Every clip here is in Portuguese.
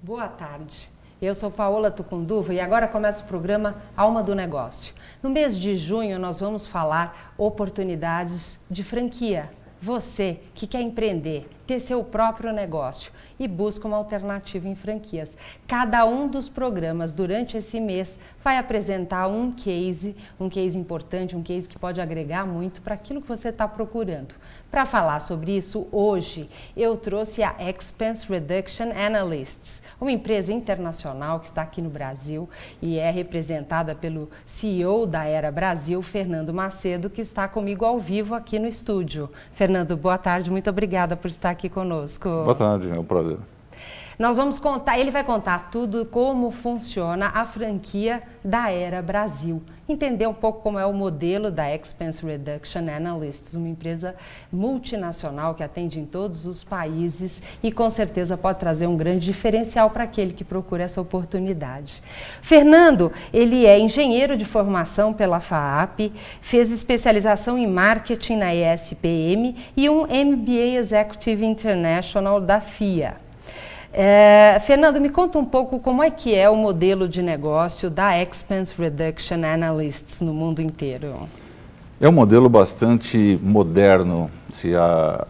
Boa tarde. Eu sou Paola Tucunduva e agora começa o programa Alma do Negócio. No mês de junho nós vamos falar oportunidades de franquia. Você que quer empreender, ter seu próprio negócio e busca uma alternativa em franquias. Cada um dos programas durante esse mês vai apresentar um case importante, um case que pode agregar muito para aquilo que você está procurando. Para falar sobre isso, hoje eu trouxe a Expense Reduction Analysts, uma empresa internacional que está aqui no Brasil e é representada pelo CEO da Era Brasil, Fernando Macedo, que está comigo ao vivo aqui no estúdio. Fernando, boa tarde, muito obrigada por estar aqui conosco. Boa tarde, é um prazer. Nós vamos contar, ele vai contar tudo como funciona a franquia da Era Brasil. Entender um pouco como é o modelo da Expense Reduction Analysts, uma empresa multinacional que atende em todos os países e com certeza pode trazer um grande diferencial para aquele que procura essa oportunidade. Fernando, ele é engenheiro de formação pela FAAP, fez especialização em marketing na ESPM e um MBA Executive International da FIA. Fernando, me conta um pouco como é que é o modelo de negócio da Expense Reduction Analysts no mundo inteiro. É um modelo bastante moderno, se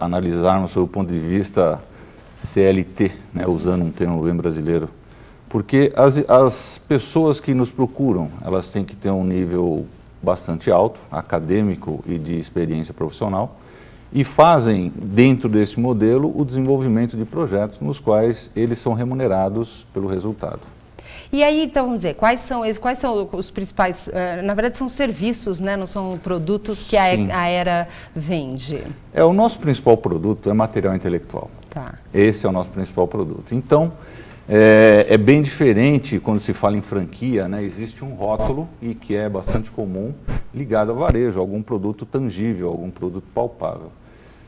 analisarmos sob o ponto de vista CLT, né, usando um termo bem brasileiro, porque as pessoas que nos procuram, elas têm que ter um nível bastante alto, acadêmico e de experiência profissional, e fazem, dentro desse modelo, o desenvolvimento de projetos nos quais eles são remunerados pelo resultado. E aí, então, vamos dizer, quais são os principais, na verdade são serviços, né? Não são produtos que a Era vende? O nosso principal produto é material intelectual. Tá. Esse é o nosso principal produto. Então, é bem diferente quando se fala em franquia, né? Existe um rótulo, e que é bastante comum, ligado a varejo, algum produto tangível, algum produto palpável.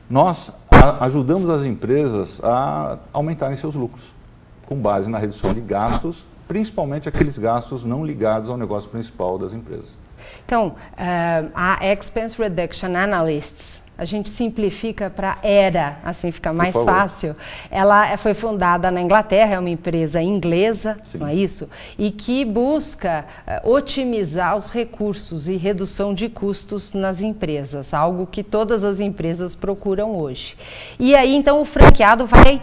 Nós ajudamos as empresas a aumentarem seus lucros, com base na redução de gastos, principalmente aqueles gastos não ligados ao negócio principal das empresas. Então, a Expense Reduction Analysts, a gente simplifica para Era, assim fica mais fácil. Ela foi fundada na Inglaterra, é uma empresa inglesa, sim, não é isso? E que busca otimizar os recursos e redução de custos nas empresas, algo que todas as empresas procuram hoje. E aí, então, o franqueado vai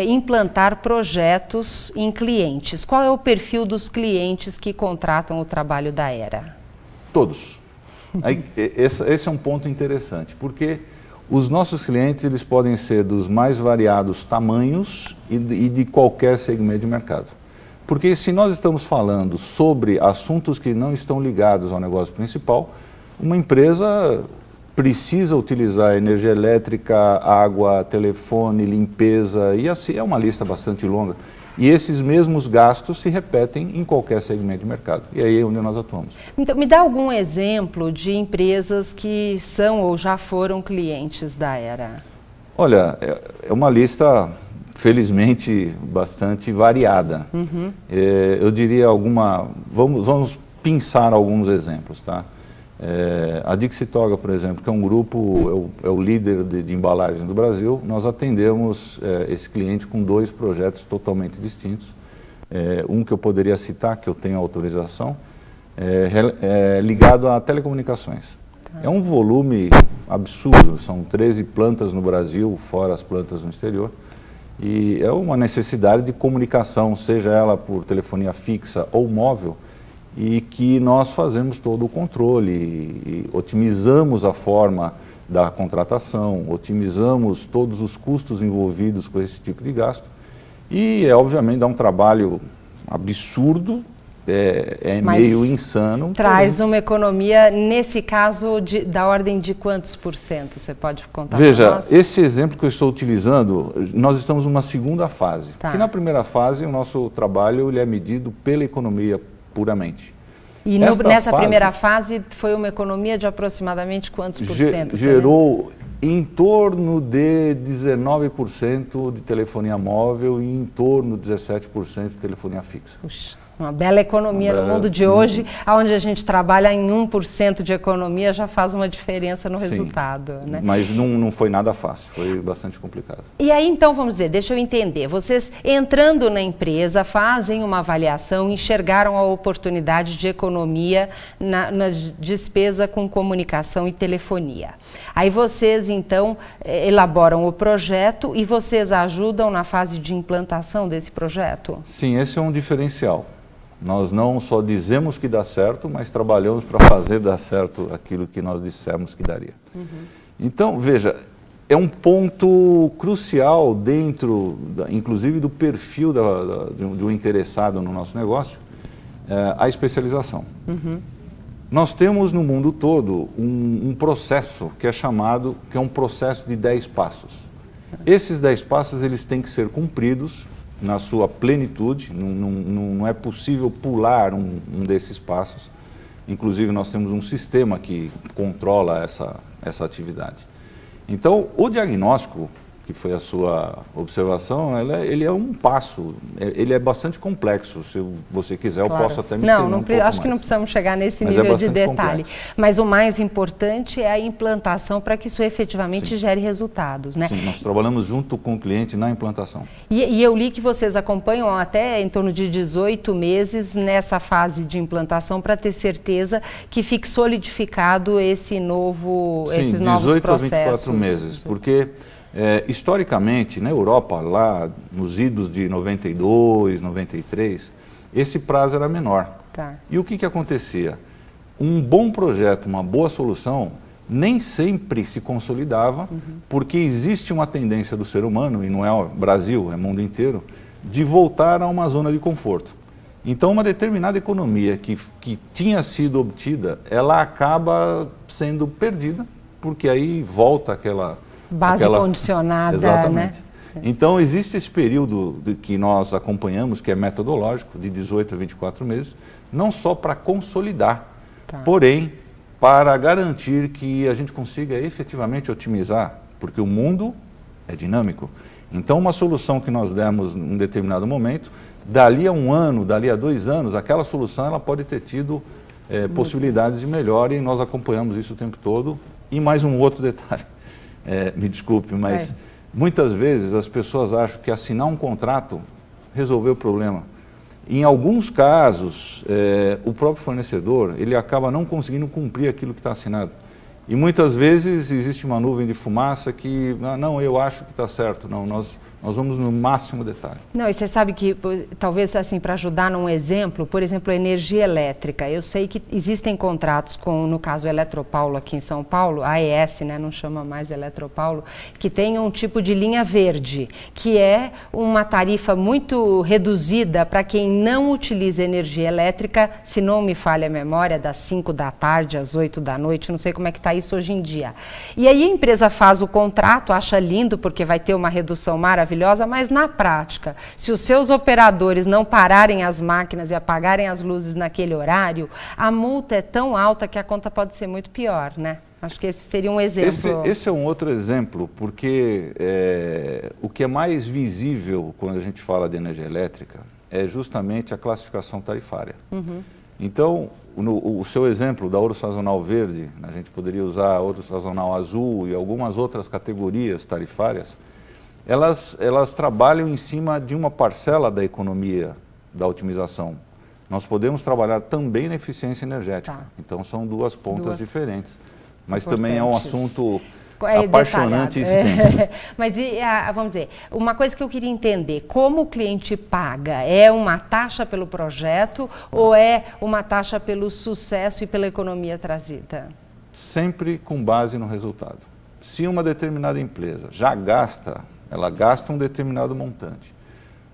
implantar projetos em clientes. Qual é o perfil dos clientes que contratam o trabalho da Era? Todos. Esse é um ponto interessante, porque os nossos clientes eles podem ser dos mais variados tamanhos e de qualquer segmento de mercado. Porque se nós estamos falando sobre assuntos que não estão ligados ao negócio principal, uma empresa precisa utilizar energia elétrica, água, telefone, limpeza, e assim é uma lista bastante longa. E esses mesmos gastos se repetem em qualquer segmento de mercado. E aí é onde nós atuamos. Então, me dá algum exemplo de empresas que são ou já foram clientes da Era? Olha, é uma lista, felizmente, bastante variada. Uhum. Eu diria vamos pensar alguns exemplos, tá? A Dixie Toga, por exemplo, que é um grupo, é o líder de embalagem do Brasil, nós atendemos esse cliente com 2 projetos totalmente distintos. Um que eu poderia citar, que eu tenho autorização, ligado a telecomunicações. Tá. É um volume absurdo, são 13 plantas no Brasil, fora as plantas no exterior, e é uma necessidade de comunicação, seja ela por telefonia fixa ou móvel, e que nós fazemos todo o controle e otimizamos a forma da contratação, otimizamos todos os custos envolvidos com esse tipo de gasto e, obviamente, dá um trabalho absurdo, meio insano. Traz uma economia, nesse caso, da ordem de quantos por cento? Você pode contar para nós? Esse exemplo que eu estou utilizando, nós estamos numa segunda fase. Tá. Porque na primeira fase, o nosso trabalho ele é medido pela economia puramente. E nessa primeira fase foi uma economia de aproximadamente quantos por cento? Gerou em torno de 19% de telefonia móvel e em torno de 17% de telefonia fixa. Puxa. Uma bela economia no mundo de hoje, onde a gente trabalha em 1% de economia, já faz uma diferença no resultado. Né? Mas não foi nada fácil, foi bastante complicado. E aí, então, vamos dizer, deixa eu entender, vocês entrando na empresa, fazem uma avaliação, enxergaram a oportunidade de economia na despesa com comunicação e telefonia. Aí vocês, então, elaboram o projeto e vocês ajudam na fase de implantação desse projeto? Sim, esse é um diferencial. Nós não só dizemos que dá certo, mas trabalhamos para fazer dar certo aquilo que nós dissemos que daria. Então, veja, é um ponto crucial dentro, inclusive, do perfil de um interessado no nosso negócio, a especialização. Nós temos no mundo todo um processo que é chamado, que é um processo de 10 passos. Esses 10 passos, eles têm que ser cumpridos na sua plenitude, não é possível pular um desses passos. Inclusive, nós temos um sistema que controla essa atividade. Então, o diagnóstico, que foi a sua observação, ele é um passo, ele é bastante complexo. Se você quiser, eu posso até me estender um pouco acho que não precisamos chegar nesse nível de detalhe. Mas o mais importante é a implantação para que isso efetivamente gere resultados, né? Sim, nós trabalhamos junto com o cliente na implantação. E eu li que vocês acompanham até em torno de 18 meses nessa fase de implantação para ter certeza que fique solidificado esses novos processos. Sim, 18 a 24 meses, porque... historicamente, na Europa, lá nos idos de 92, 93, esse prazo era menor. E o que acontecia? Um bom projeto, uma boa solução, nem sempre se consolidava, porque existe uma tendência do ser humano, e não é o Brasil, é o mundo inteiro, de voltar a uma zona de conforto. Então, uma determinada economia que tinha sido obtida, ela acaba sendo perdida, porque aí volta aquela condicionada, exatamente. Né? Então, existe esse período que nós acompanhamos, que é metodológico, de 18 a 24 meses, não só para consolidar, porém, para garantir que a gente consiga efetivamente otimizar, porque o mundo é dinâmico. Então, uma solução que nós demos em um determinado momento, dali a 1 ano, dali a 2 anos, aquela solução ela pode ter tido possibilidades de melhora e nós acompanhamos isso o tempo todo. E mais um outro detalhe. Me desculpe, mas muitas vezes as pessoas acham que assinar um contrato resolveu o problema. Em alguns casos, o próprio fornecedor ele acaba não conseguindo cumprir aquilo que está assinado. E muitas vezes existe uma nuvem de fumaça que, não, eu acho que está certo, não, nós vamos no máximo detalhe. Não, e você sabe que, talvez assim, para ajudar num exemplo, por exemplo, energia elétrica. Eu sei que existem contratos com, no caso, Eletropaulo aqui em São Paulo, a AES, né, não chama mais Eletropaulo, que tem um tipo de linha verde, que é uma tarifa muito reduzida para quem não utiliza energia elétrica, se não me falha a memória, das 5 da tarde às 8 da noite, não sei como é que está isso hoje em dia. E aí a empresa faz o contrato, acha lindo, porque vai ter uma redução maravilhosa, mas na prática, se os seus operadores não pararem as máquinas e apagarem as luzes naquele horário, a multa é tão alta que a conta pode ser muito pior, né? Acho que esse seria um exemplo. Esse é um outro exemplo, porque o que é mais visível quando a gente fala de energia elétrica é justamente a classificação tarifária. Então, o seu exemplo da ouro sazonal verde, a gente poderia usar ouro sazonal azul e algumas outras categorias tarifárias, elas trabalham em cima de uma parcela da economia da otimização. Nós podemos trabalhar também na eficiência energética. Então, são duas pontas diferentes. Mas também é um assunto apaixonante e extenso. Mas, vamos dizer, uma coisa que eu queria entender, como o cliente paga? É uma taxa pelo projeto ou é uma taxa pelo sucesso e pela economia trazida? Sempre com base no resultado. Se uma determinada empresa ela gasta um determinado montante.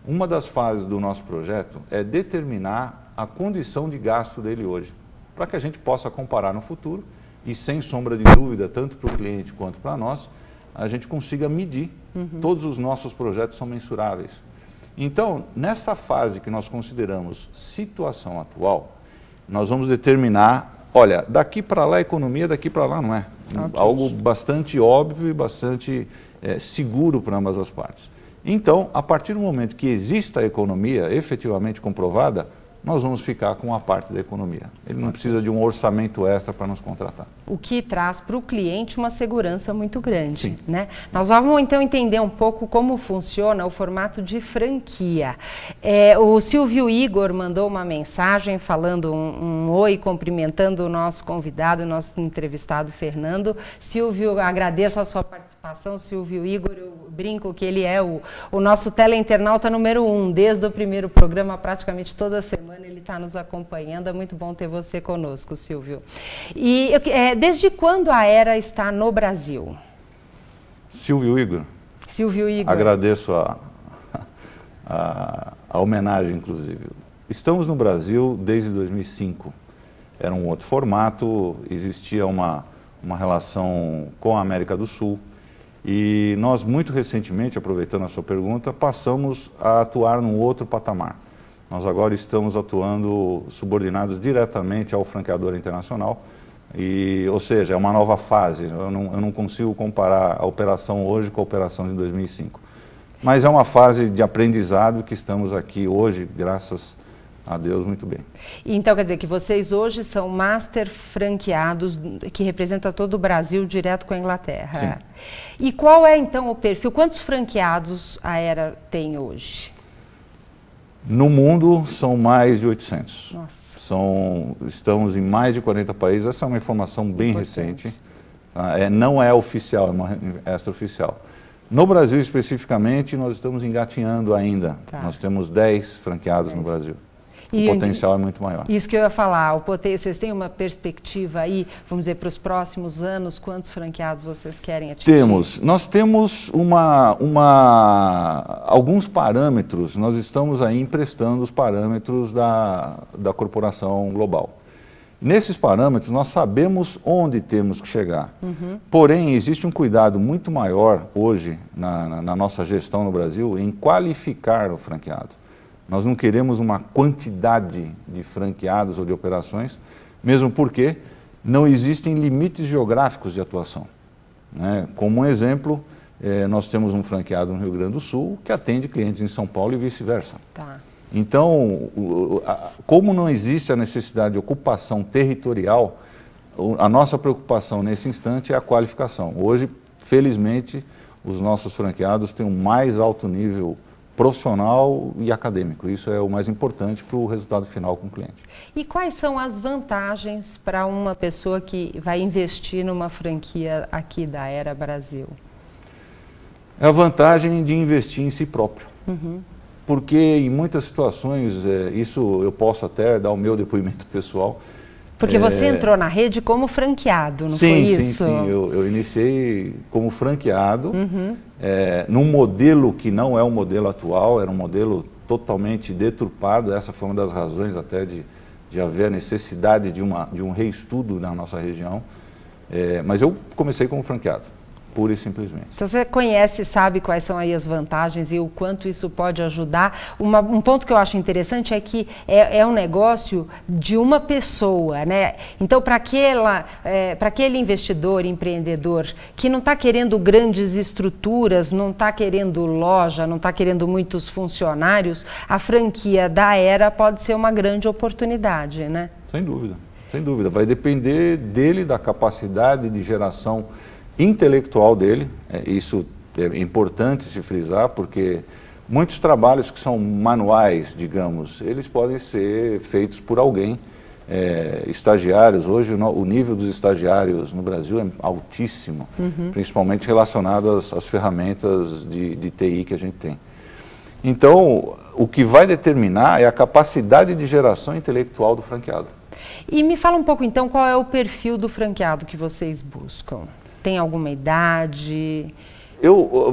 Uma das fases do nosso projeto é determinar a condição de gasto dele hoje, para que a gente possa comparar no futuro e, sem sombra de dúvida, tanto para o cliente quanto para nós, a gente consiga medir. Todos os nossos projetos são mensuráveis. Então, nessa fase que nós consideramos situação atual, nós vamos determinar, olha, daqui para lá a economia, daqui para lá não é. Algo bastante óbvio e bastante seguro para ambas as partes. Então, a partir do momento que exista a economia efetivamente comprovada, nós vamos ficar com uma parte da economia. Ele não precisa de um orçamento extra para nos contratar. O que traz para o cliente uma segurança muito grande. Sim. Né? Nós vamos então entender um pouco como funciona o formato de franquia. O Silvio Igor mandou uma mensagem falando um oi, cumprimentando o nosso convidado, o nosso entrevistado Fernando. Silvio, agradeço a sua participação, Silvio Igor. Eu brinco que ele é o nosso teleinternauta número 1. Desde o primeiro programa, praticamente toda semana, ele está nos acompanhando. É muito bom ter você conosco, Silvio. E desde quando a Aera está no Brasil? Silvio Igor. Silvio Igor. Agradeço a homenagem, inclusive. Estamos no Brasil desde 2005. Era um outro formato, existia uma relação com a América do Sul. E nós, muito recentemente, aproveitando a sua pergunta, passamos a atuar num outro patamar. Nós agora estamos atuando subordinados diretamente ao franqueador internacional, ou seja, é uma nova fase. Eu não consigo comparar a operação hoje com a operação de 2005. Mas é uma fase de aprendizado que estamos aqui hoje, graças a Deus, muito bem. Então, quer dizer que vocês hoje são master franqueados, que representa todo o Brasil, direto com a Inglaterra. Sim. E qual é, então, o perfil? Quantos franqueados a Aera tem hoje? No mundo, são mais de 800. Nossa. Estamos em mais de 40 países. Essa é uma informação bem recente. Tá? Não é oficial, é uma extraoficial. No Brasil, especificamente, nós estamos engatinhando ainda. Tá. Nós temos 10 franqueados no Brasil. O potencial é muito maior. Isso que eu ia falar, vocês têm uma perspectiva aí, vamos dizer, para os próximos anos, quantos franqueados vocês querem atingir? Nós temos alguns parâmetros, nós estamos aí emprestando os parâmetros da corporação global. Nesses parâmetros, nós sabemos onde temos que chegar. Porém, existe um cuidado muito maior hoje na nossa gestão no Brasil em qualificar o franqueado. Nós não queremos uma quantidade de franqueados ou de operações, mesmo porque não existem limites geográficos de atuação. Né? Como um exemplo, nós temos um franqueado no Rio Grande do Sul que atende clientes em São Paulo e vice-versa. Tá. Então, como não existe a necessidade de ocupação territorial, a nossa preocupação nesse instante é a qualificação. Hoje, felizmente, os nossos franqueados têm um mais alto nível profissional e acadêmico. Isso é o mais importante para o resultado final com o cliente. E quais são as vantagens para uma pessoa que vai investir numa franquia aqui da Aera Brasil? É a vantagem de investir em si próprio. Porque em muitas situações, isso eu posso até dar o meu depoimento pessoal. Porque você entrou na rede como franqueado, não foi isso? Sim. Eu iniciei como franqueado, num modelo que não é o modelo atual, era um modelo totalmente deturpado. Essa foi uma das razões até de haver a necessidade de um reestudo na nossa região. Mas eu comecei como franqueado, pura e simplesmente. Então você conhece, sabe quais são aí as vantagens e o quanto isso pode ajudar. Um ponto que eu acho interessante é que é um negócio de uma pessoa, né? Então para aquele investidor, empreendedor que não está querendo grandes estruturas, não está querendo loja, não está querendo muitos funcionários, a franquia da Aera pode ser uma grande oportunidade, né? Sem dúvida, sem dúvida. Vai depender dele, da capacidade de geração intelectual dele. Isso é importante se frisar, porque muitos trabalhos que são manuais, digamos, eles podem ser feitos por alguém. Estagiários, hoje o nível dos estagiários no Brasil é altíssimo, principalmente relacionado às ferramentas de TI que a gente tem. Então, o que vai determinar é a capacidade de geração intelectual do franqueado. E me fala um pouco então qual é o perfil do franqueado que vocês buscam. Tem alguma idade?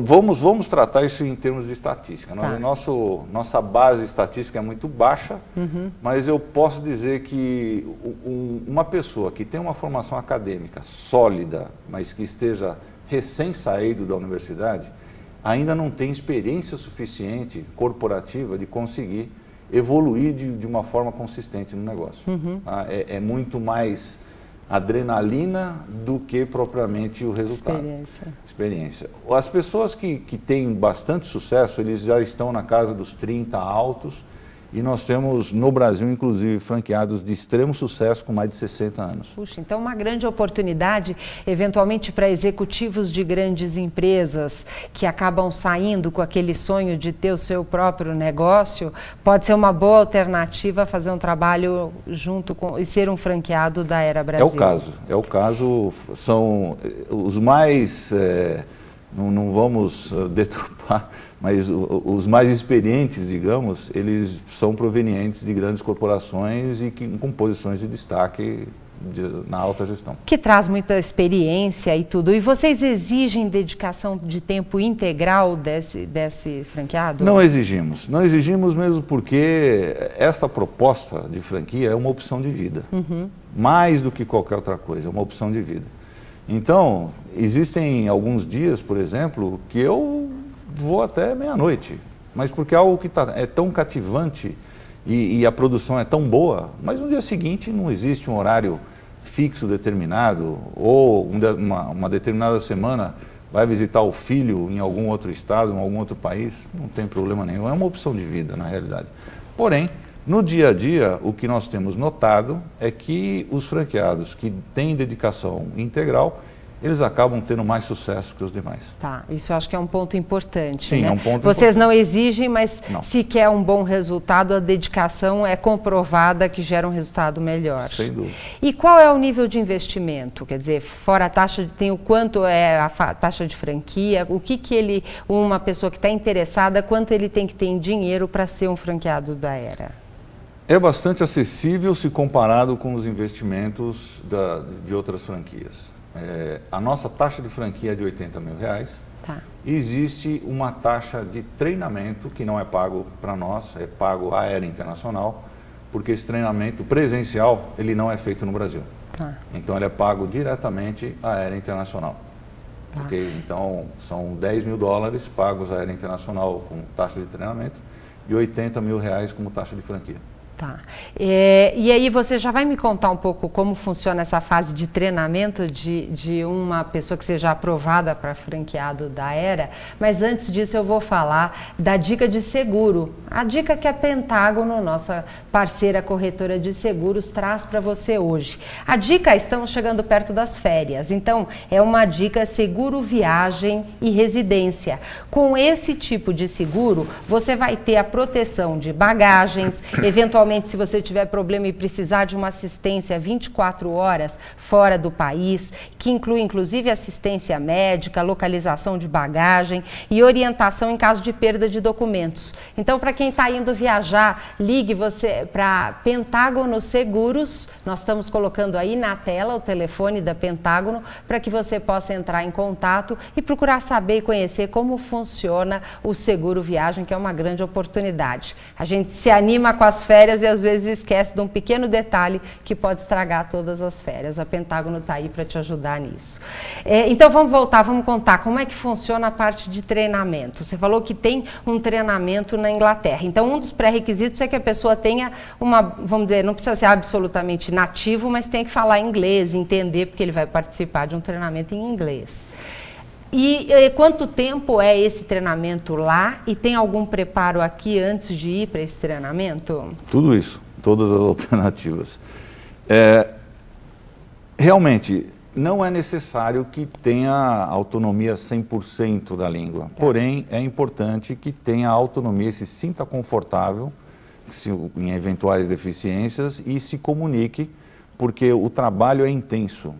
Vamos tratar isso em termos de estatística. Tá. Nossa base estatística é muito baixa, mas eu posso dizer que uma pessoa que tem uma formação acadêmica sólida, mas que esteja recém-saído da universidade, ainda não tem experiência suficiente corporativa de conseguir evoluir de uma forma consistente no negócio. É muito mais adrenalina do que propriamente o resultado. Experiência. As pessoas que têm bastante sucesso, eles já estão na casa dos 30 altos E nós temos no Brasil, inclusive, franqueados de extremo sucesso com mais de 60 anos. Puxa, então uma grande oportunidade, eventualmente, para executivos de grandes empresas que acabam saindo com aquele sonho de ter o seu próprio negócio, pode ser uma boa alternativa fazer um trabalho junto com e ser um franqueado da Aera Brasil. É o caso, são os mais, não vamos deturpar, mas os mais experientes, digamos, eles são provenientes de grandes corporações e com posições de destaque na alta gestão. Que traz muita experiência e tudo. E vocês exigem dedicação de tempo integral desse franqueado? Não exigimos. Não exigimos mesmo porque esta proposta de franquia é uma opção de vida. Mais do que qualquer outra coisa, é uma opção de vida. Então, existem alguns dias, por exemplo, que eu vou até meia-noite, mas porque é algo que é tão cativante e a produção é tão boa, mas no dia seguinte não existe um horário fixo determinado, ou uma determinada semana vai visitar o filho em algum outro estado, em algum outro país, não tem problema nenhum, é uma opção de vida na realidade. Porém, no dia a dia, o que nós temos notado é que os franqueados que têm dedicação integral, eles acabam tendo mais sucesso que os demais. Tá, isso eu acho que é um ponto importante. Sim, né? é um ponto Vocês importante. não exigem, mas não. Se quer um bom resultado, a dedicação é comprovada que gera um resultado melhor. Sem dúvida. E qual é o nível de investimento? Quer dizer, fora a taxa, tem o quanto é a taxa de franquia, o que uma pessoa que está interessada, quanto ele tem que ter em dinheiro para ser um franqueado da Aera? É bastante acessível se comparado com os investimentos de outras franquias. A nossa taxa de franquia é de R$80 mil. Tá. Existe uma taxa de treinamento que não é pago para nós, é pago à Aera Internacional, porque esse treinamento presencial ele não é feito no Brasil. Tá. Então ele é pago diretamente à Aera Internacional. Tá. Okay? Então são $10 mil pagos à Aera Internacional como taxa de treinamento e R$80 mil como taxa de franquia. Tá. E aí você já vai me contar um pouco como funciona essa fase de treinamento de uma pessoa que seja aprovada para franqueado da Aera, mas antes disso eu vou falar da dica de seguro. A dica que a Pentágono, nossa parceira corretora de seguros, traz para você hoje. A dica, estamos chegando perto das férias, então é uma dica seguro viagem e residência. Com esse tipo de seguro, você vai ter a proteção de bagagens, eventualmente se você tiver problema e precisar de uma assistência 24 horas fora do país, que inclui inclusive assistência médica, localização de bagagem e orientação em caso de perda de documentos. Então, para quem está indo viajar, ligue você para Pentágono Seguros. Nós estamos colocando aí na tela o telefone da Pentágono para que você possa entrar em contato e procurar saber e conhecer como funciona o seguro viagem, que é uma grande oportunidade. A gente se anima com as férias e às vezes esquece de um pequeno detalhe que pode estragar todas as férias. A Pentágono está aí para te ajudar nisso. Então vamos voltar, vamos contar como é que funciona a parte de treinamento. Você falou que tem um treinamento na Inglaterra. Então um dos pré-requisitos é que a pessoa tenha vamos dizer, não precisa ser absolutamente nativo, mas tem que falar inglês, entender, porque ele vai participar de um treinamento em inglês. E quanto tempo é esse treinamento lá? E tem algum preparo aqui antes de ir para esse treinamento? Tudo isso, todas as alternativas. Realmente, não é necessário que tenha autonomia 100% da língua. Porém, é importante que tenha autonomia, se sinta confortável em eventuais deficiências e se comunique, porque o trabalho é intenso.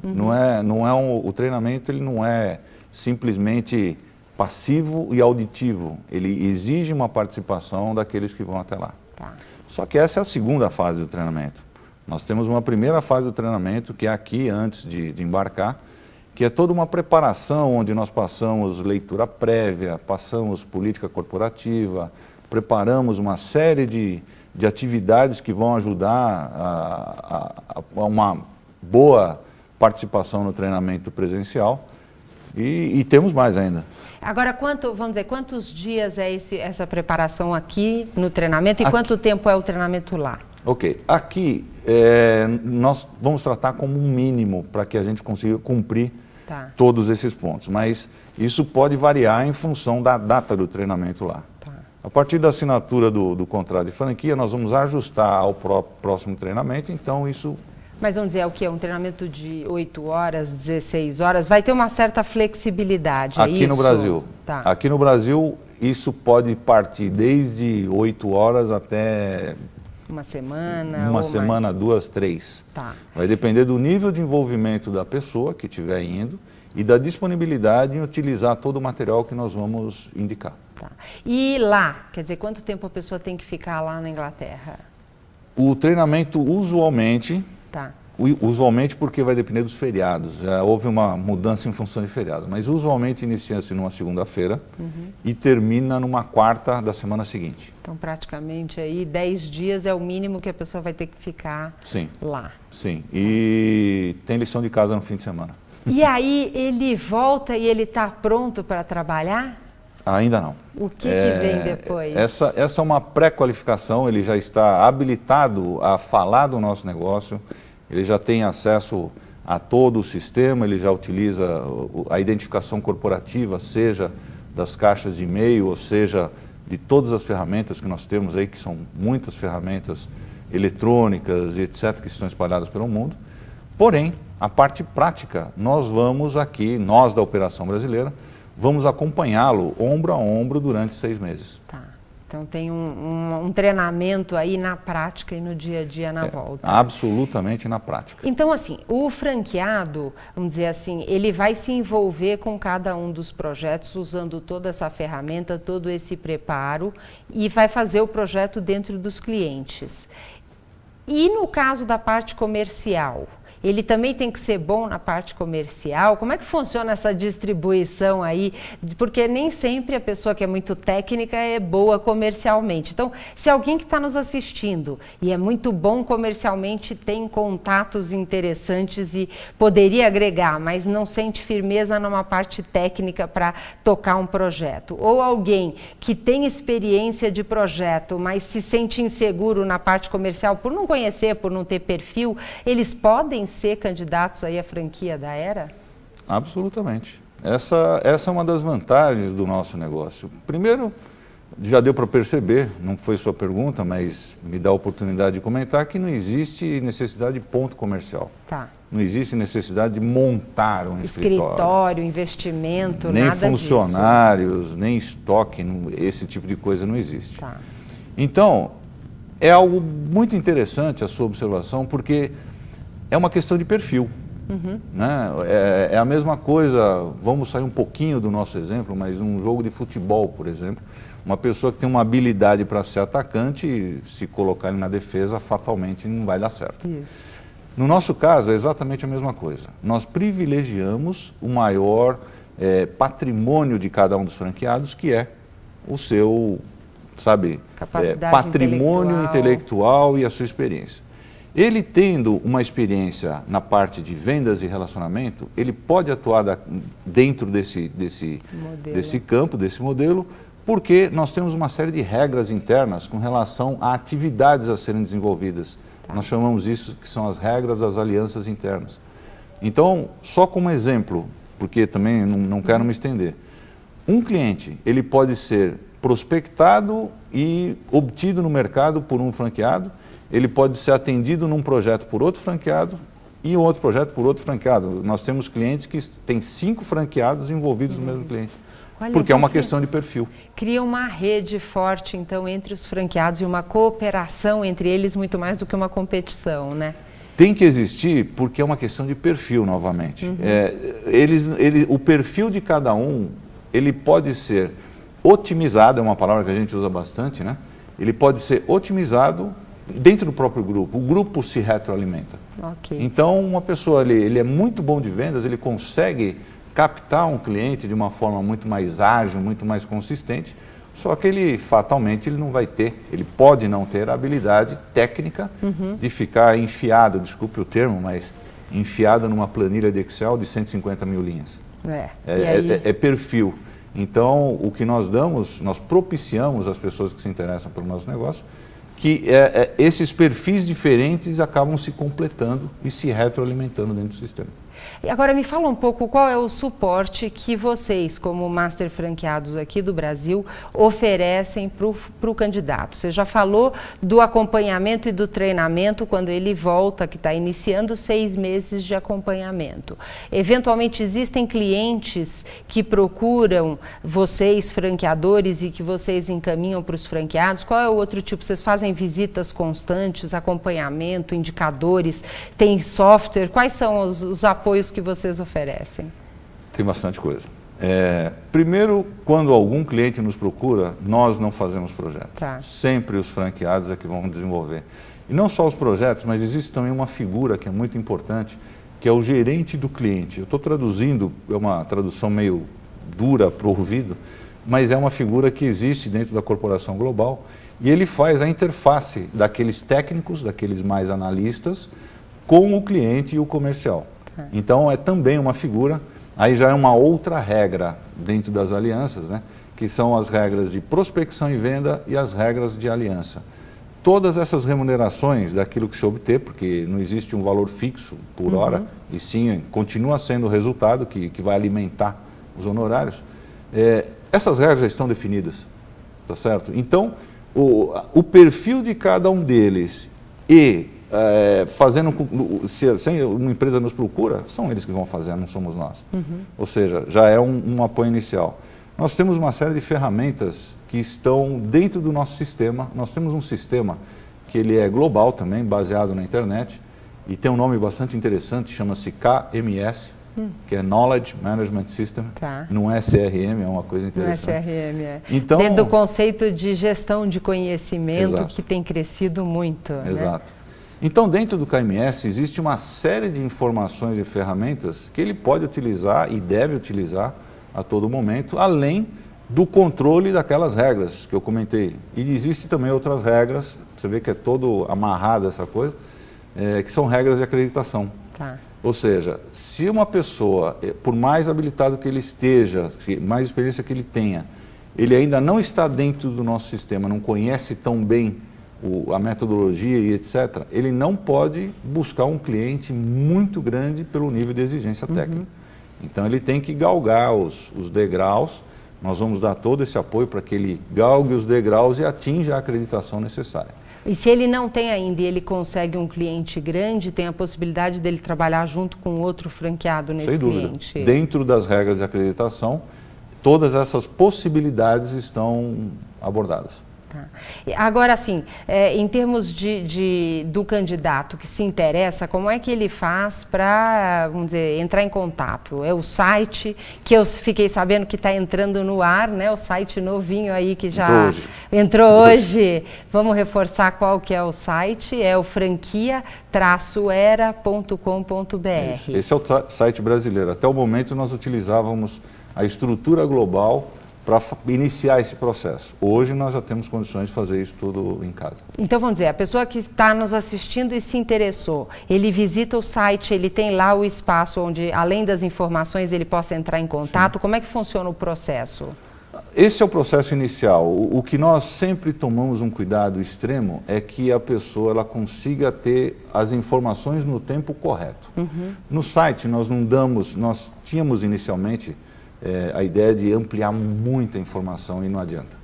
O treinamento ele não é simplesmente passivo e auditivo, ele exige uma participação daqueles que vão até lá. Tá. Só que essa é a segunda fase do treinamento. Nós temos uma primeira fase do treinamento, que é aqui antes de embarcar, que é toda uma preparação, onde nós passamos leitura prévia, passamos política corporativa, preparamos uma série de atividades que vão ajudar a uma boa participação no treinamento presencial. E temos mais ainda. Agora, vamos dizer, quantos dias é essa preparação aqui no treinamento e quanto tempo é o treinamento lá? Ok. Aqui, nós vamos tratar como um mínimo para que a gente consiga cumprir todos esses pontos. Mas isso pode variar em função da data do treinamento lá. Tá A partir da assinatura do contrato de franquia, nós vamos ajustar ao próximo treinamento, então isso... Mas vamos dizer, é o que? Um treinamento de 8 horas, 16 horas, vai ter uma certa flexibilidade, aqui no Brasil. Tá. Aqui no Brasil, isso pode partir desde 8 horas até... Uma semana? Uma semana, 2, 3. Tá. Vai depender do nível de envolvimento da pessoa que estiver indo e da disponibilidade em utilizar todo o material que nós vamos indicar. Tá. E lá, quer dizer, quanto tempo a pessoa tem que ficar lá na Inglaterra? O treinamento usualmente... Tá. Usualmente porque vai depender dos feriados, já houve uma mudança em função de feriado, mas usualmente inicia-se numa segunda-feira e termina numa quarta da semana seguinte. Então praticamente aí 10 dias é o mínimo que a pessoa vai ter que ficar lá. Sim, e tem lição de casa no fim de semana. E aí ele volta e ele está pronto para trabalhar? Ainda não. O que vem depois? Essa é uma pré-qualificação, ele já está habilitado a falar do nosso negócio, ele já tem acesso a todo o sistema, ele já utiliza a identificação corporativa, seja das caixas de e-mail, ou seja, de todas as ferramentas que nós temos aí, que são muitas ferramentas eletrônicas e etc., que estão espalhadas pelo mundo. Porém, a parte prática, nós vamos aqui, nós da Operação Brasileira, vamos acompanhá-lo ombro a ombro durante 6 meses. Tá. Então tem um treinamento aí na prática e no dia a dia na volta. Absolutamente na prática. Então assim, o franqueado, vamos dizer assim, ele vai se envolver com cada um dos projetos usando toda essa ferramenta, todo esse preparo e vai fazer o projeto dentro dos clientes. E no caso da parte comercial? Ele também tem que ser bom na parte comercial? Como é que funciona essa distribuição aí? Porque nem sempre a pessoa que é muito técnica é boa comercialmente. Então, se alguém que está nos assistindo e é muito bom comercialmente, tem contatos interessantes e poderia agregar, mas não sente firmeza numa parte técnica para tocar um projeto. Ou alguém que tem experiência de projeto, mas se sente inseguro na parte comercial por não conhecer, por não ter perfil, eles podem ser candidatos aí à franquia da Era? Absolutamente. Essa é uma das vantagens do nosso negócio. Primeiro, já deu para perceber, não foi sua pergunta, mas me dá a oportunidade de comentar que não existe necessidade de ponto comercial. Tá. Não existe necessidade de montar um escritório, investimento, nem nada funcionários, disso. Nem estoque, esse tipo de coisa não existe. Tá. Então, é algo muito interessante a sua observação, porque é uma questão de perfil. Né? É a mesma coisa, vamos sair um pouquinho do nosso exemplo, mas um jogo de futebol, por exemplo, uma pessoa que tem uma habilidade para ser atacante, se colocar ele na defesa, fatalmente não vai dar certo. Isso. No nosso caso, é exatamente a mesma coisa. Nós privilegiamos o maior patrimônio de cada um dos franqueados, que é o seu, patrimônio intelectual e a sua experiência. Ele tendo uma experiência na parte de vendas e relacionamento, ele pode atuar dentro desse campo, desse modelo, porque nós temos uma série de regras internas com relação a atividades a serem desenvolvidas. Tá. Nós chamamos isso que são as regras das alianças internas. Então, só como exemplo, porque também não quero me estender, um cliente, ele pode ser prospectado e obtido no mercado por um franqueado, ele pode ser atendido num projeto por outro franqueado e um outro projeto por outro franqueado. Nós temos clientes que têm 5 franqueados envolvidos no mesmo cliente. Olha, porque é uma questão de perfil. Cria uma rede forte, então, entre os franqueados e uma cooperação entre eles muito mais do que uma competição, né? Tem que existir porque é uma questão de perfil, novamente. O perfil de cada um, ele pode ser otimizado, é uma palavra que a gente usa bastante, né? Ele pode ser otimizado dentro do próprio grupo. O grupo se retroalimenta. Okay. Então, uma pessoa, ele é muito bom de vendas, ele consegue captar um cliente de uma forma muito mais ágil, muito mais consistente, só que ele, fatalmente, ele não vai ter, ele pode não ter a habilidade técnica de ficar enfiado, desculpe o termo, mas enfiado numa planilha de Excel de 150 mil linhas. É perfil. Então, o que nós damos, nós propiciamos às pessoas que se interessam pelo nosso negócio, que esses perfis diferentes acabam se completando e se retroalimentando dentro do sistema. E agora me fala um pouco qual é o suporte que vocês, como Master Franqueados aqui do Brasil, oferecem para o candidato. Você já falou do acompanhamento e do treinamento quando ele volta, que está iniciando 6 meses de acompanhamento. Eventualmente existem clientes que procuram vocês, franqueadores, e que vocês encaminham para os franqueados. Qual é o outro tipo? Vocês fazem visitas constantes, acompanhamento, indicadores, tem software? Quais são os apoios que vocês oferecem? Tem bastante coisa. Primeiro, quando algum cliente nos procura, nós não fazemos projeto. Tá. Sempre os franqueados é que vão desenvolver. E não só os projetos, mas existe também uma figura que é muito importante, que é o gerente do cliente. Eu estou traduzindo, é uma tradução meio dura para o ouvido, mas é uma figura que existe dentro da corporação global, e ele faz a interface daqueles técnicos, daqueles mais analistas, com o cliente e o comercial. Então, é também uma figura, aí já é uma outra regra dentro das alianças, né? Que são as regras de prospecção e venda e as regras de aliança. Todas essas remunerações daquilo que se obter, porque não existe um valor fixo por hora, e sim, continua sendo o resultado que vai alimentar os honorários, essas regras já estão definidas, tá certo? Então, o perfil de cada um deles e se uma empresa nos procura, são eles que vão fazer, não somos nós. Ou seja, já é um apoio inicial. Nós temos uma série de ferramentas que estão dentro do nosso sistema. Nós temos um sistema que ele é global também, baseado na internet, e tem um nome bastante interessante, chama-se KMS, que é Knowledge Management System. Tá. Não é CRM, é uma coisa interessante. Não é CRM, é. Então, dentro do conceito de gestão de conhecimento, exato, que tem crescido muito. Exato. Né? Então, dentro do KMS, existe uma série de informações e ferramentas que ele pode utilizar e deve utilizar a todo momento, além do controle daquelas regras que eu comentei. E existem também outras regras, você vê que é todo amarrado essa coisa, que são regras de acreditação. Tá. Ou seja, se uma pessoa, por mais habilitado que ele esteja, mais experiência que ele tenha, ele ainda não está dentro do nosso sistema, não conhece tão bem a metodologia e etc., ele não pode buscar um cliente muito grande pelo nível de exigência técnica. Então ele tem que galgar os degraus, nós vamos dar todo esse apoio para que ele galgue os degraus e atinja a acreditação necessária. E se ele não tem ainda e ele consegue um cliente grande, tem a possibilidade dele trabalhar junto com outro franqueado nesse Sem dúvida. cliente? Dentro das regras de acreditação, todas essas possibilidades estão abordadas. Tá. Agora, assim, em termos do candidato que se interessa, como é que ele faz para, vamos dizer, entrar em contato? É o site, que eu fiquei sabendo que está entrando no ar, né? O site novinho aí que já entrou hoje. Vamos reforçar qual que é o site, é o franquia-era.com.br. Esse é o site brasileiro. Até o momento nós utilizávamos a estrutura global para iniciar esse processo. Hoje nós já temos condições de fazer isso tudo em casa. Então vamos dizer, a pessoa que está nos assistindo e se interessou, ele visita o site, ele tem lá o espaço onde, além das informações, ele possa entrar em contato. Sim. Como é que funciona o processo? Esse é o processo inicial. O que nós sempre tomamos um cuidado extremo é que a pessoa ela consiga ter as informações no tempo correto. No site nós tínhamos inicialmente a ideia de ampliar muita informação e não adianta.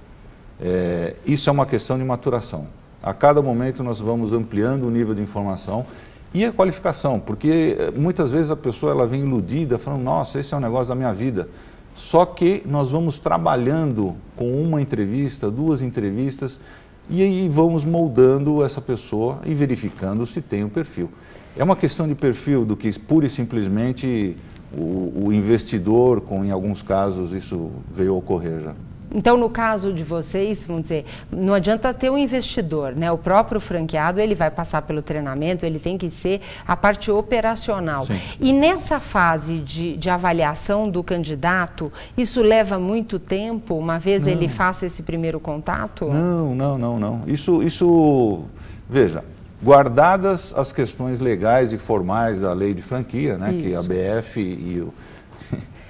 Isso é uma questão de maturação. A cada momento nós vamos ampliando o nível de informação e a qualificação, porque muitas vezes a pessoa ela vem iludida, falando, nossa, esse é um negócio da minha vida. Só que nós vamos trabalhando com uma entrevista, 2 entrevistas, e aí vamos moldando essa pessoa e verificando se tem um perfil. É uma questão de perfil do que pura e simplesmente o investidor, em alguns casos, isso veio a ocorrer já. Então, no caso de vocês, vamos dizer, não adianta ter um investidor, né? O próprio franqueado, ele vai passar pelo treinamento, ele tem que ser a parte operacional. Sim. E nessa fase de avaliação do candidato, isso leva muito tempo, uma vez ele faça esse primeiro contato? Não. Isso, veja, guardadas as questões legais e formais da lei de franquia, né, que a BF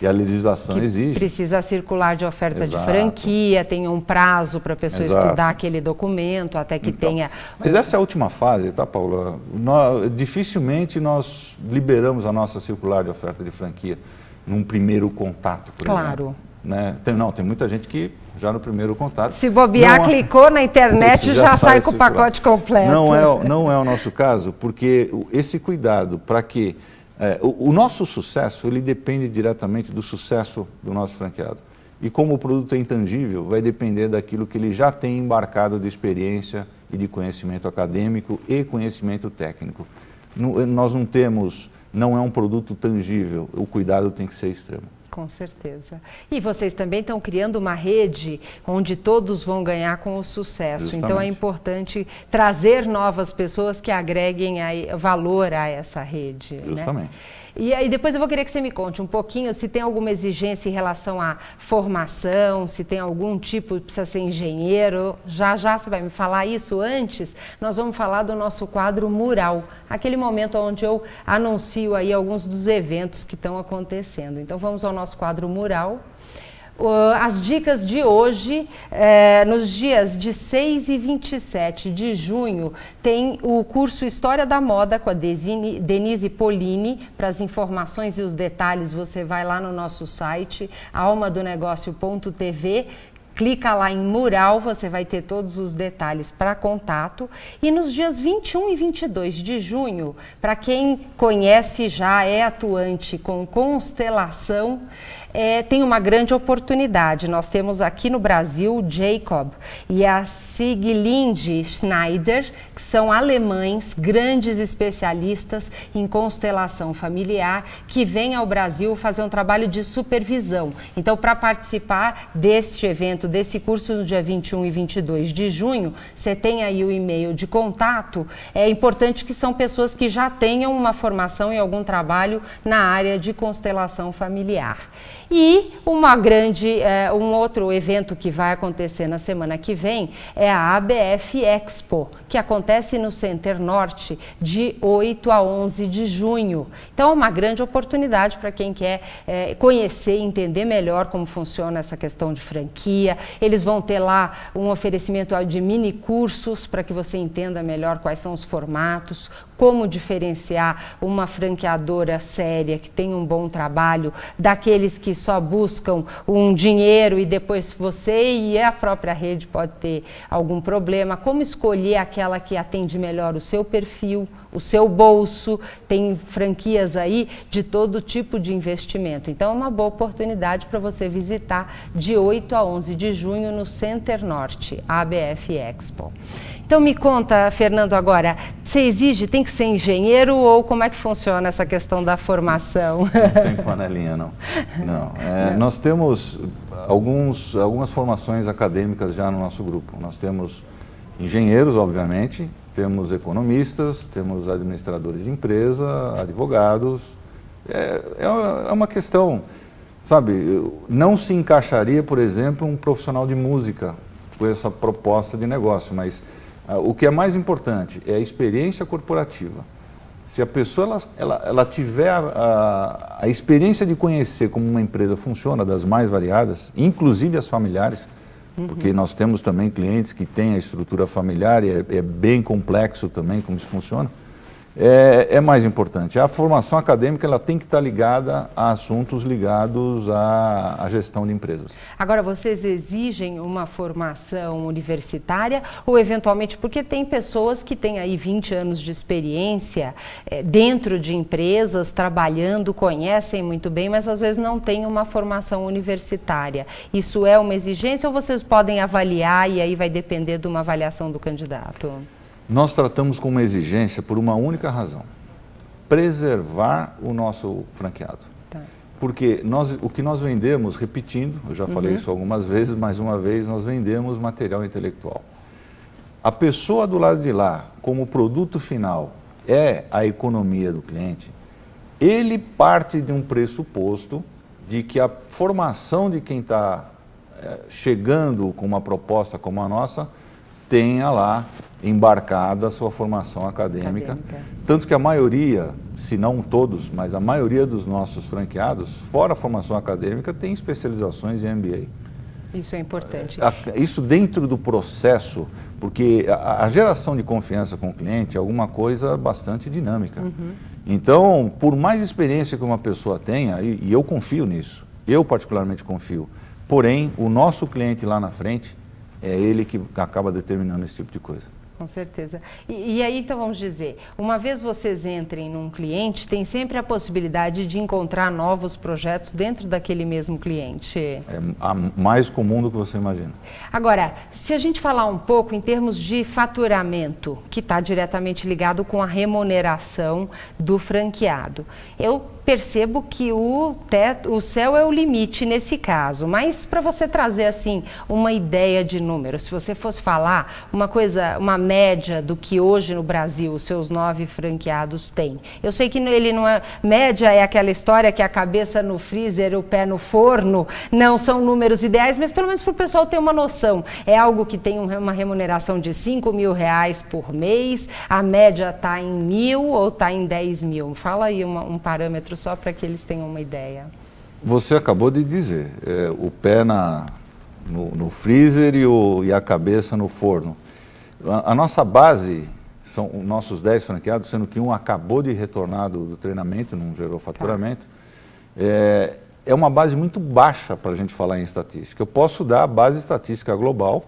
E a legislação exige. Precisa circular de oferta Exato. de franquia, tem um prazo para a pessoa Exato. estudar aquele documento, até que tenha... Mas essa é a última fase, tá, Paula? Dificilmente nós liberamos a nossa circular de oferta de franquia num primeiro contato, por exemplo. Né? Tem muita gente que já no primeiro contato... Se bobear, clicou na internet, já sai com o pacote completo. Não é o nosso caso, porque esse cuidado para que... o nosso sucesso, ele depende diretamente do sucesso do nosso franqueado. E como o produto é intangível, vai depender daquilo que ele já tem embarcado de experiência e de conhecimento acadêmico e conhecimento técnico. Nós não é um produto tangível, o cuidado tem que ser extremo. Com certeza. E vocês também estão criando uma rede onde todos vão ganhar com o sucesso. Justamente. Então é importante trazer novas pessoas que agreguem valor a essa rede. Justamente. Né? E aí depois eu vou querer que você me conte um pouquinho se tem alguma exigência em relação à formação, se tem algum tipo, precisa ser engenheiro. Já você vai me falar isso. Antes, nós vamos falar do nosso quadro Mural, aquele momento onde eu anuncio aí alguns dos eventos que estão acontecendo. Então vamos ao nosso quadro Mural. As dicas de hoje, nos dias de 6 e 27 de junho, tem o curso História da Moda com a Denise Polini. Para as informações e os detalhes, você vai lá no nosso site, almadonegócio.tv. Clica lá em Mural, você vai ter todos os detalhes para contato. E nos dias 21 e 22 de junho, para quem conhece já, é atuante com constelação, tem uma grande oportunidade. Nós temos aqui no Brasil o Jacob e a Siglinde Schneider, que são alemães, grandes especialistas em constelação familiar, que vêm ao Brasil fazer um trabalho de supervisão. Então, para participar deste evento, desse curso no dia 21 e 22 de junho, você tem aí o e-mail de contato. É importante que são pessoas que já tenham uma formação em algum trabalho na área de constelação familiar. E um outro evento que vai acontecer na semana que vem é a ABF Expo, que acontece no Center Norte de 8 a 11 de junho. Então é uma grande oportunidade para quem quer conhecer e entender melhor como funciona essa questão de franquia. Eles vão ter lá um oferecimento de mini cursos para que você entenda melhor quais são os formatos, como diferenciar uma franqueadora séria que tem um bom trabalho daqueles que só buscam um dinheiro e depois você e a própria rede pode ter algum problema. Como escolher aquela que atende melhor o seu perfil, o seu bolso. Tem franquias aí de todo tipo de investimento. Então é uma boa oportunidade para você visitar de 8 a 11 de junho no Center Norte, ABF Expo. Então me conta, Fernando, agora, você exige, tem que ser engenheiro ou como é que funciona essa questão da formação? Não tem panelinha, não. Não. Nós temos algumas formações acadêmicas já no nosso grupo. Nós temos engenheiros, obviamente, temos economistas, temos administradores de empresa, advogados. É uma questão, sabe, não se encaixaria, por exemplo, um profissional de música com essa proposta de negócio, mas o que é mais importante é a experiência corporativa. Se a pessoa ela tiver a experiência de conhecer como uma empresa funciona, das mais variadas, inclusive as familiares, porque nós temos também clientes que têm a estrutura familiar e é bem complexo também como isso funciona, é mais importante. A formação acadêmica ela tem que estar ligada a assuntos ligados à gestão de empresas. Agora, vocês exigem uma formação universitária ou eventualmente, porque tem pessoas que têm aí 20 anos de experiência dentro de empresas, trabalhando, conhecem muito bem, mas às vezes não têm uma formação universitária. Isso é uma exigência ou vocês podem avaliar e aí vai depender de uma avaliação do candidato? Nós tratamos como exigência por uma única razão: preservar o nosso franqueado. Tá. Porque o que nós vendemos, repetindo, eu já falei isso algumas vezes, mais uma vez, nós vendemos material intelectual. A pessoa do lado de lá, como produto final, é a economia do cliente, ele parte de um pressuposto de que a formação de quem está chegando com uma proposta como a nossa tenha lá embarcada a sua formação acadêmica. Tanto que a maioria, se não todos, mas a maioria dos nossos franqueados, fora a formação acadêmica, tem especializações em MBA. Isso é importante. Isso dentro do processo, porque a geração de confiança com o cliente é alguma coisa bastante dinâmica. Então, por mais experiência que uma pessoa tenha, e eu confio nisso, eu particularmente confio, porém, o nosso cliente lá na frente é ele que acaba determinando esse tipo de coisa. Com certeza. E aí, então, vamos dizer, uma vez vocês entrem num cliente, tem sempre a possibilidade de encontrar novos projetos dentro daquele mesmo cliente. É mais comum do que você imagina. Agora, se a gente falar um pouco em termos de faturamento, que está diretamente ligado com a remuneração do franqueado, eu percebo que o céu é o limite nesse caso, mas para você trazer assim uma ideia de número, se você fosse falar uma média do que hoje no Brasil os seus 9 franqueados têm. Eu sei que ele não é, média é aquela história que a cabeça no freezer, o pé no forno, não são números ideais, mas pelo menos para o pessoal ter uma noção. É algo que tem uma remuneração de R$5.000 por mês, a média está em 1.000 ou está em 10.000? Fala aí um parâmetro só para que eles tenham uma ideia. Você acabou de dizer, o pé no freezer e a cabeça no forno. A nossa base são os nossos 10 franqueados, sendo que um acabou de retornar do treinamento, não gerou faturamento. É uma base muito baixa para a gente falar em estatística. Eu posso dar a base estatística global.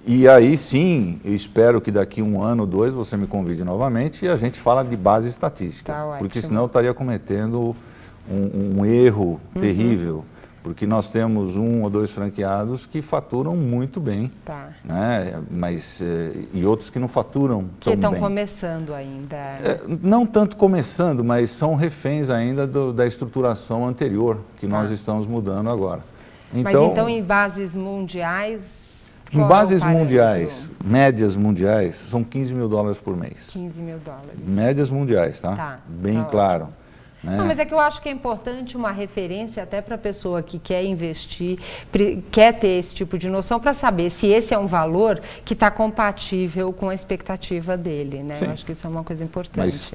E aí sim, eu espero que daqui 1 ano, 2, você me convide novamente e a gente fala de base estatística. Porque senão eu estaria cometendo um erro terrível. Porque nós temos 1 ou 2 franqueados que faturam muito bem, né? Mas, e outros que não faturam tão bem. Que estão começando ainda. Não tanto começando, mas são reféns ainda da estruturação anterior, que nós estamos mudando agora. Então, mas então em bases mundiais... Em bases mundiais, médias mundiais, são $15.000 por mês. $15.000. Médias mundiais, tá? Bem claro. Não, mas é que eu acho que é importante uma referência até para a pessoa que quer investir, quer ter esse tipo de noção para saber se esse é um valor que está compatível com a expectativa dele, né? Eu acho que isso é uma coisa importante.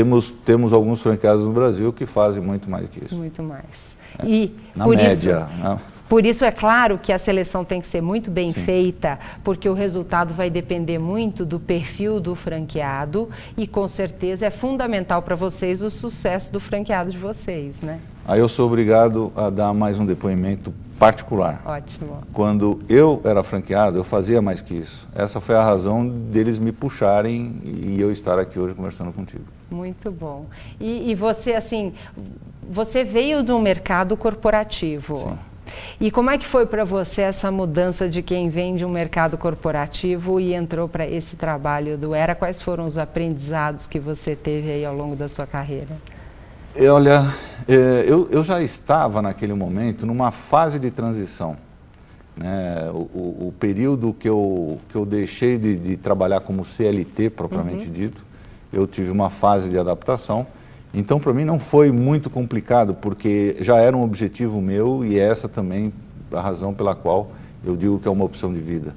Mas temos alguns franqueados no Brasil que fazem muito mais que isso. Muito mais. E na média, né? Por isso é claro que a seleção tem que ser muito bem feita, porque o resultado vai depender muito do perfil do franqueado e com certeza é fundamental para vocês o sucesso do franqueado de vocês, né? Aí eu sou obrigado a dar mais um depoimento particular. Ótimo. Quando eu era franqueado, eu fazia mais que isso. Essa foi a razão deles me puxarem e eu estar aqui hoje conversando contigo. Muito bom. E você, assim, você veio do mercado corporativo. Sim. E como é que foi para você essa mudança de quem vem de um mercado corporativo e entrou para esse trabalho do Era? Quais foram os aprendizados que você teve aí ao longo da sua carreira? Olha, eu já estava naquele momento numa fase de transição. Né? O período que eu deixei de trabalhar como CLT propriamente dito, eu tive uma fase de adaptação. Então, para mim, não foi muito complicado, porque já era um objetivo meu e essa também a razão pela qual eu digo que é uma opção de vida.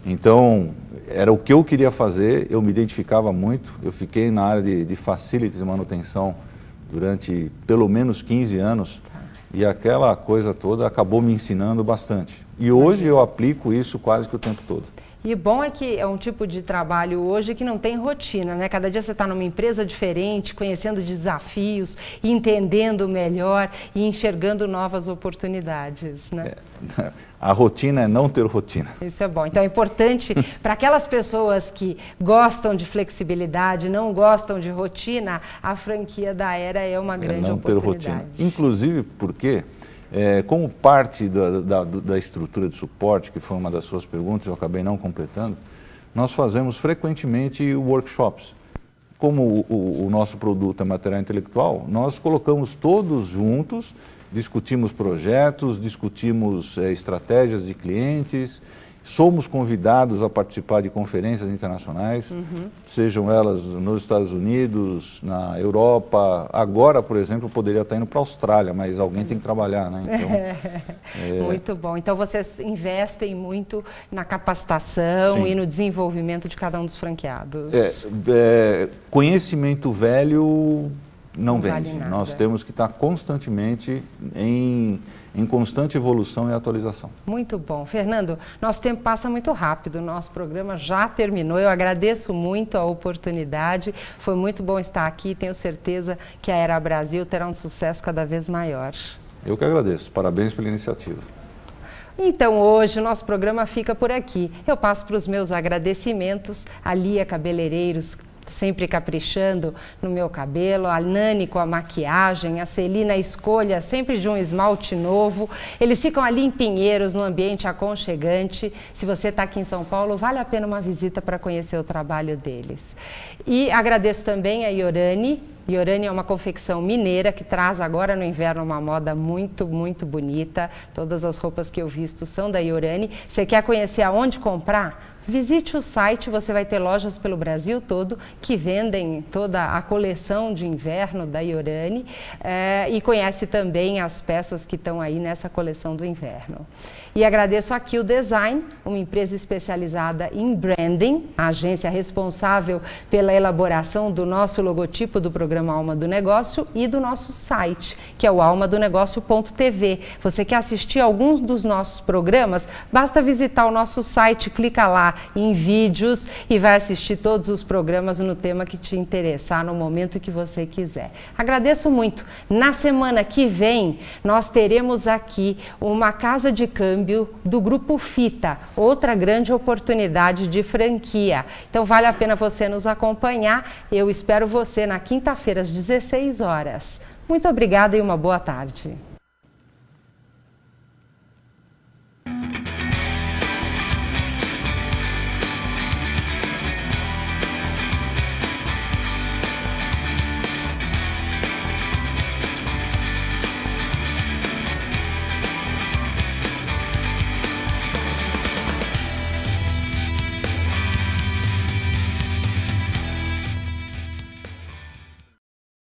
Então, era o que eu queria fazer, eu me identificava muito. Eu fiquei na área de facilities e manutenção durante pelo menos 15 anos e aquela coisa toda acabou me ensinando bastante. E hoje eu aplico isso quase que o tempo todo. E bom é que é um tipo de trabalho hoje que não tem rotina, né? Cada dia você está numa empresa diferente, conhecendo desafios, entendendo melhor e enxergando novas oportunidades, né? A rotina é não ter rotina. Isso é bom. Então é importante para aquelas pessoas que gostam de flexibilidade, não gostam de rotina, a franquia da Era é uma grande oportunidade. Não ter rotina. Inclusive porque... como parte da estrutura de suporte, que foi uma das suas perguntas, eu acabei não completando, nós fazemos frequentemente workshops. Como o nosso produto é material intelectual, nós colocamos todos juntos, discutimos projetos, discutimos estratégias de clientes, somos convidados a participar de conferências internacionais, sejam elas nos Estados Unidos, na Europa. Agora, por exemplo, eu poderia estar indo para a Austrália, mas alguém tem que trabalhar, né? Então, Muito bom. Então, vocês investem muito na capacitação e no desenvolvimento de cada um dos franqueados. Conhecimento velho não vale vende. nada. Nós temos que estar constantemente em constante evolução e atualização. Muito bom. Fernando, nosso tempo passa muito rápido, nosso programa já terminou. Eu agradeço muito a oportunidade, foi muito bom estar aqui, tenho certeza que a Era Brasil terá um sucesso cada vez maior. Eu que agradeço, parabéns pela iniciativa. Então hoje o nosso programa fica por aqui. Eu passo para os meus agradecimentos a Lia Cabeleireiros, sempre caprichando no meu cabelo, a Nani com a maquiagem, a Celina escolha sempre de um esmalte novo. Eles ficam ali em Pinheiros, num ambiente aconchegante. Se você está aqui em São Paulo, vale a pena uma visita para conhecer o trabalho deles. E agradeço também a Iorani. Iorani é uma confecção mineira que traz agora no inverno uma moda muito, muito bonita. Todas as roupas que eu visto são da Iorani. Você quer conhecer aonde comprar? Visite o site, você vai ter lojas pelo Brasil todo que vendem toda a coleção de inverno da Iorani e conhece também as peças que estão aí nessa coleção do inverno. E agradeço aqui o Design, uma empresa especializada em branding, a agência responsável pela elaboração do nosso logotipo do programa Alma do Negócio e do nosso site, que é o almadonegócio.tv. Você quer assistir alguns dos nossos programas? Basta visitar o nosso site, clica lá em vídeos e vai assistir todos os programas no tema que te interessar, no momento que você quiser. Agradeço muito. Na semana que vem, nós teremos aqui uma casa de câmbio do Grupo Fita, outra grande oportunidade de franquia. Então vale a pena você nos acompanhar. Eu espero você na quinta-feira às 16 horas. Muito obrigada e uma boa tarde.